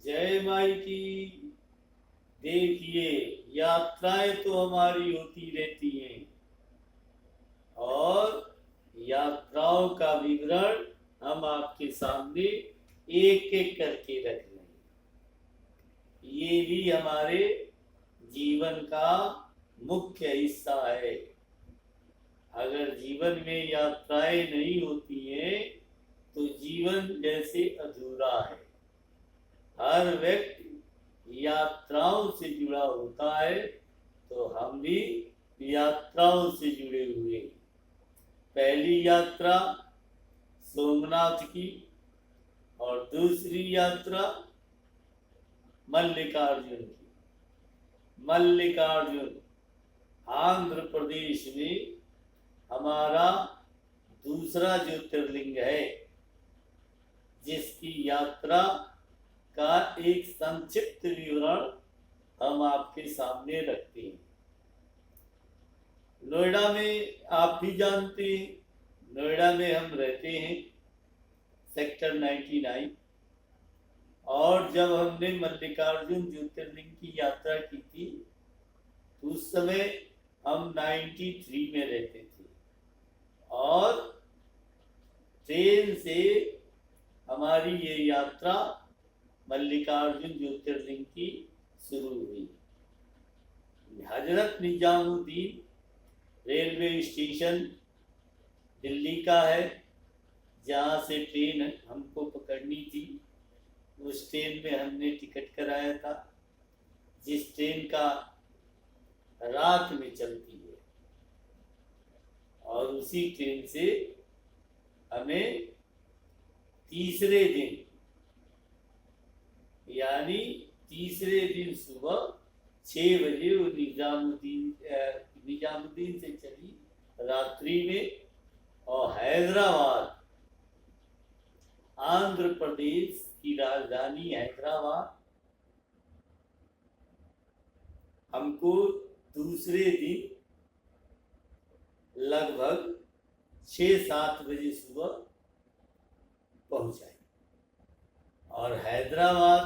जय माई की। देखिए, यात्राएं तो हमारी होती रहती हैं और यात्राओं का विवरण हम आपके सामने एक एक करके रख रहे हैं। ये भी हमारे जीवन का मुख्य हिस्सा है। अगर जीवन में यात्राएं नहीं होती हैं तो जीवन जैसे अधूरा है। हर व्यक्ति यात्राओं से जुड़ा होता है, तो हम भी यात्राओं से जुड़े हुए। पहली यात्रा सोमनाथ की और दूसरी यात्रा मल्लिकार्जुन की। मल्लिकार्जुन आंध्र प्रदेश में हमारा दूसरा ज्योतिर्लिंग है, जिसकी यात्रा का एक संक्षिप्त विवरण हम आपके सामने रखते हैं। नोएडा में आप भी जानते हैं, नोएडा में हम रहते हैं, सेक्टर 99। और जब हमने मल्लिकार्जुन ज्योतिर्लिंग की यात्रा की थी तो उस समय हम 93 में रहते थे और ट्रेन से हमारी ये यात्रा मल्लिकार्जुन ज्योतिर्लिंग की शुरू हुई। हजरत निजामुद्दीन रेलवे स्टेशन दिल्ली का है, जहाँ से ट्रेन हमको पकड़नी थी। उस ट्रेन में हमने टिकट कराया था, जिस ट्रेन का रात में चलती है, और उसी ट्रेन से हमें तीसरे दिन यानी तीसरे दिन सुबह 6 बजे वो निजामुद्दीन से चली रात्रि में, और हैदराबाद आंध्र प्रदेश की राजधानी हैदराबाद हमको दूसरे दिन लगभग 6-7 बजे सुबह पहुंचाई। और हैदराबाद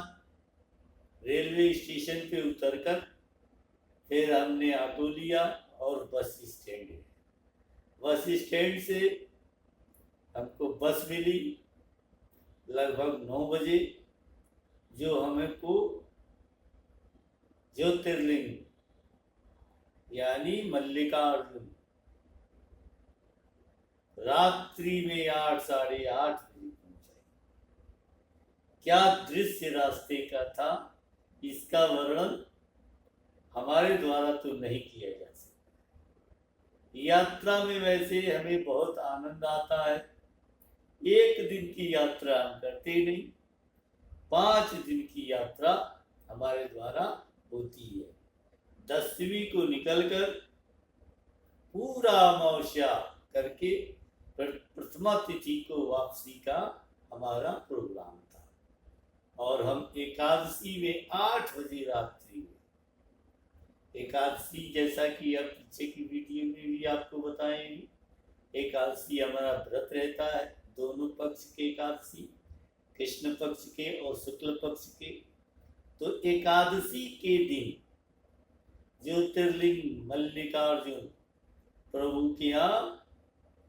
रेलवे स्टेशन पे उतरकर फिर हमने ऑटो लिया और बस स्टैंड है। बस स्टैंड से हमको बस मिली लगभग 9 बजे, जो हमको ज्योतिर्लिंग यानी मल्लिकार्जुन रात्रि में 8-8:30 बजे पहुंचाई। क्या दृश्य रास्ते का था, इसका वर्णन हमारे द्वारा तो नहीं किया जा सकता। यात्रा में वैसे हमें बहुत आनंद आता है। एक दिन की यात्रा हम करते नहीं, 5 दिन की यात्रा हमारे द्वारा होती है। 10वीं को निकलकर पूरा अमावस्या करके प्रथमा तिथि को वापसी का हमारा प्रोग्राम था। और हम एकादशी में 8 बजे रात्रि में, एकादशी जैसा कि अब पीछे की वीडियो में भी आपको बताएंगे, एकादशी हमारा व्रत रहता है, दोनों पक्ष के एकादशी, कृष्ण पक्ष के और शुक्ल पक्ष के। तो एकादशी के दिन ज्योतिर्लिंग मल्लिकार्जुन प्रभु के यहाँ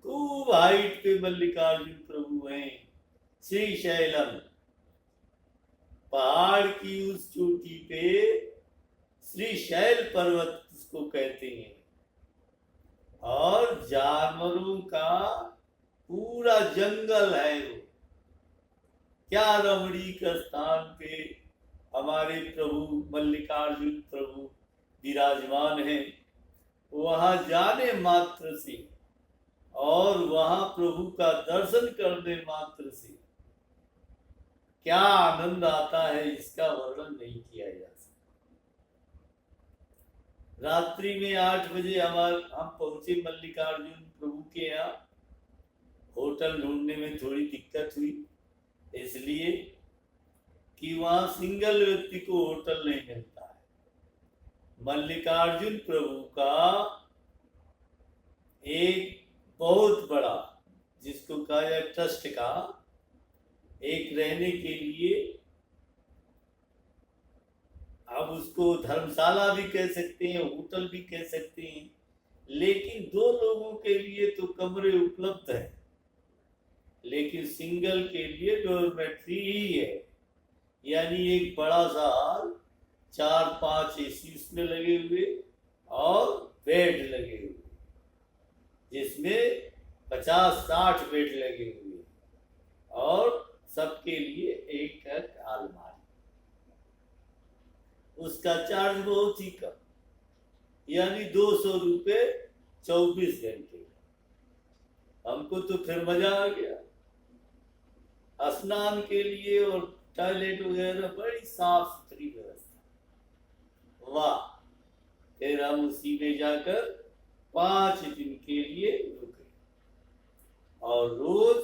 खूब हाइट पे मल्लिकार्जुन प्रभु हैं। श्री शैलम पहाड़ की उस चोटी पे श्री शैल पर्वत उसको कहते हैं, और जानवरों का पूरा जंगल है वो। क्या रमणीक स्थान पे हमारे प्रभु मल्लिकार्जुन प्रभु विराजमान हैं। वहां जाने मात्र से और वहां प्रभु का दर्शन करने मात्र से क्या आनंद आता है, इसका वर्णन नहीं किया जा सकता। रात्रि में 8 बजे हम पहुंचे मल्लिकार्जुन प्रभु के यहाँ। होटल ढूंढने में थोड़ी दिक्कत हुई, इसलिए कि वहां सिंगल व्यक्ति को होटल नहीं मिलता है। मल्लिकार्जुन प्रभु का एक बहुत बड़ा, जिसको कहा जाए ट्रस्ट का, एक रहने के लिए उसको धर्मशाला भी कह सकते हैं, होटल भी कह सकते हैं, लेकिन 2 लोगों के लिए तो कमरे उपलब्ध है, लेकिन सिंगल के लिए डॉर्मेट्री ही है। यानी एक बड़ा सा हॉल, 4-5 एसी उसमें लगे हुए और बेड लगे हुए, जिसमें 50-60 बेड लगे हुए और सबके लिए एक अलमारी। उसका चार्ज बहुत ही कम, यानी 200 रुपये 24 घंटे। हमको तो फिर मजा आ गया। स्नान के लिए और टॉयलेट वगैरह बड़ी साफ सुथरी व्यवस्था। वाह! फिर हम उसी में जाकर 5 दिन के लिए रुके और रोज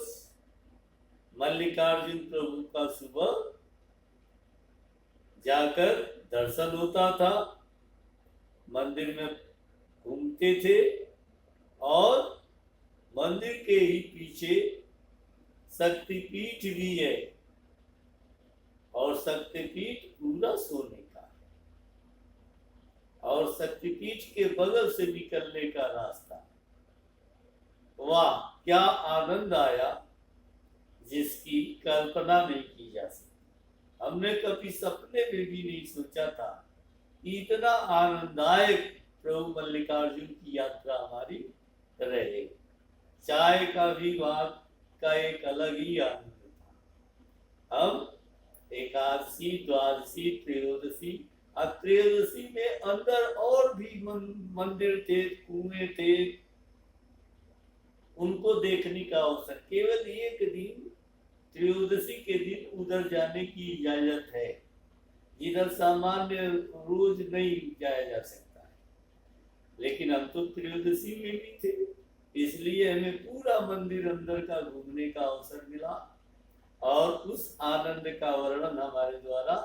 मल्लिकार्जुन प्रभु का सुबह जाकर दर्शन होता था, मंदिर में घूमते थे और मंदिर के ही पीछे शक्तिपीठ भी है और शक्तिपीठ पूरा सोने का है और शक्तिपीठ के बगल से निकलने का रास्ता। वाह, क्या आनंद आया जिसकी कल्पना नहीं की जा सकती। हमने कभी सपने में भी नहीं सोचा था कि इतना आनंददायक प्रभु मल्लिकार्जुन की यात्रा हमारी रहे। चाय का भी वहां का एक अलग ही आनंद था। हम एकादशी, द्वादशी, त्रयोदशी, त्रयोदशी में अंदर और भी मंदिर थे, कुएं थे, उनको देखने का अवसर। केवल एक दिन त्रयोदशी के दिन उधर जाने की इजाजत है, जिधर सामान्य रोज नहीं जाया जा सकता है, लेकिन हम तो त्रयोदशी में भी थे, इसलिए हमें पूरा मंदिर अंदर का घूमने का अवसर मिला और उस आनंद का वर्णन हमारे द्वारा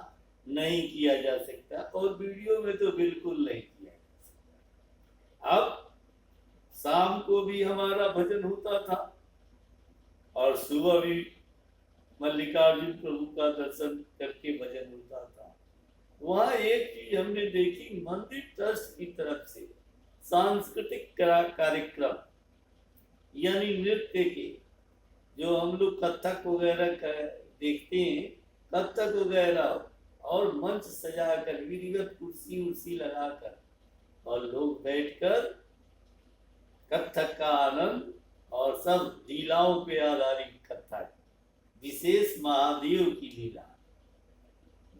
नहीं किया जा सकता और वीडियो में तो बिल्कुल नहीं किया जा सकता। अब शाम को भी हमारा भजन होता था और सुबह भी मल्लिकार्जुन प्रभु का दर्शन करके भजन होता था। वहां एक चीज हमने देखी, मंदिर ट्रस्ट की तरफ से सांस्कृतिक कार्यक्रम यानी नृत्य के, जो हम लोग कथक वगैरह देखते हैं, कथक वगैरह, और मंच सजाकर विधिवत कुर्सी उर्सी लगाकर और लोग बैठकर कथक का आनंद और सब लीलाओं पे आधारित कथक, विशेष महादेव की लीला,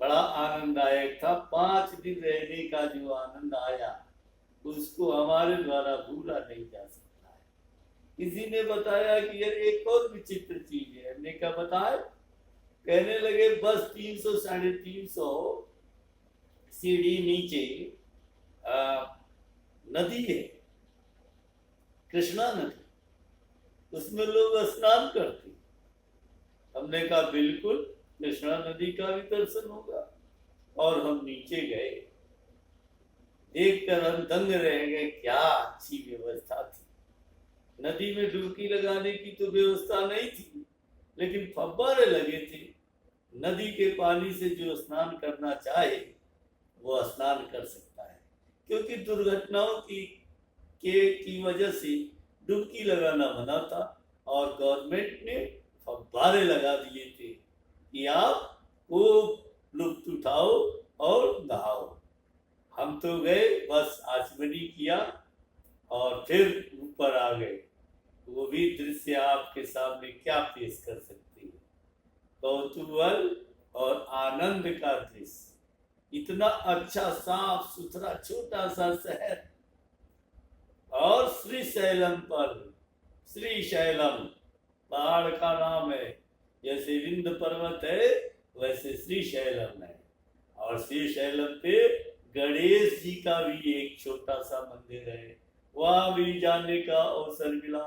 बड़ा आनंददायक था। 5 दिन रहने का जो आनंद आया उसको हमारे द्वारा भूला नहीं जा सकता है। किसी ने बताया कि यार एक और विचित्र चीज है। हमने क्या बताया? कहने लगे बस 300-350 सीढ़ी नीचे नदी है, कृष्णा नदी, उसमें लोग स्नान करते। हमने कहा बिल्कुल, कृष्णा नदी का भी दर्शन होगा। और हम नीचे गए, देखकर हम दंग रह गए, क्या अच्छी व्यवस्था थी। नदी में डुबकी लगाने की तो व्यवस्था नहीं थी, लेकिन फव्वारे लगे थे। नदी के पानी से जो स्नान करना चाहे वो स्नान कर सकता है, क्योंकि दुर्घटनाओं की वजह से डुबकी लगाना मना था और गवर्नमेंट ने फव्वारे लगा दिए थे कि आप खूब लुत्फ उठाओ और नहाओ। हम तो गए, बस आचमनी किया और फिर ऊपर आ गए। वो भी दृश्य आपके सामने क्या पेश कर सकते हैं। कौतूहल और आनंद का दृश्य, इतना अच्छा साफ सुथरा छोटा सा शहर, और श्रीशैलम पर, श्रीशैलम पहाड़ का नाम है, जैसे विंध्य पर्वत है वैसे श्रीशैलम है। और श्रीशैलम पे गणेश जी का भी एक छोटा सा मंदिर है, वहां भी जाने का अवसर मिला।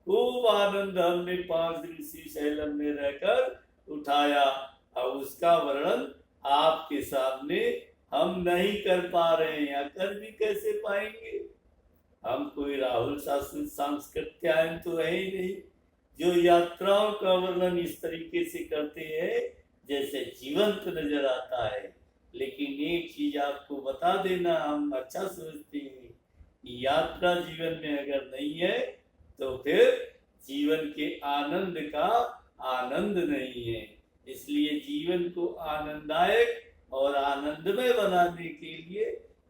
खूब आनंद हमने 5 दिन श्रीशैलम में रहकर उठाया। अब उसका वर्णन आपके सामने हम नहीं कर पा रहे हैं, या कर भी कैसे पाएंगे। हम कोई राहुल शास्त्री सांस्कृत्यायन तो है ही नहीं, जो यात्राओं का वर्णन इस तरीके से करते हैं जैसे जीवंत नजर आता है। लेकिन एक चीज आपको बता देना, हम अच्छा समझते हैं कि यात्रा जीवन में अगर नहीं है तो फिर जीवन के आनंद का आनंद नहीं है। इसलिए जीवन को आनंददायक और आनंदमय बनाने के लिए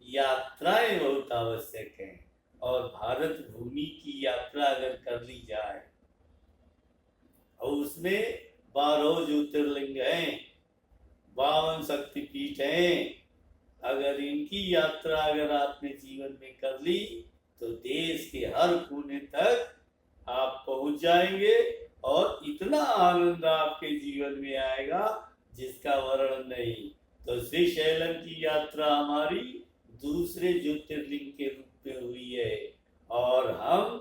यात्राएं बहुत आवश्यक हैं। और भारत भूमि की यात्रा अगर कर ली जाए और उसमें 12 ज्योतिर्लिंग हैं, 52 शक्तिपीठ हैं, अगर इनकी यात्रा अगर आपने जीवन में कर ली तो देश के हर कोने तक आप पहुंच जाएंगे और इतना आनंद आपके जीवन में आएगा जिसका वर्णन नहीं। तो श्री शैलम की यात्रा हमारी दूसरे ज्योतिर्लिंग के रूप में हुई है और हम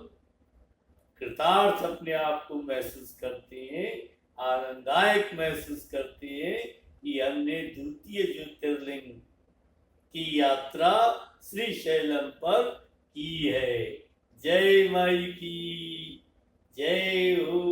कृतार्थ अपने आप को महसूस करते हैं, आनंददायक महसूस करते हैं कि हमने द्वितीय ज्योतिर्लिंग की यात्रा श्री शैलम पर की है। जय माई की जय हो।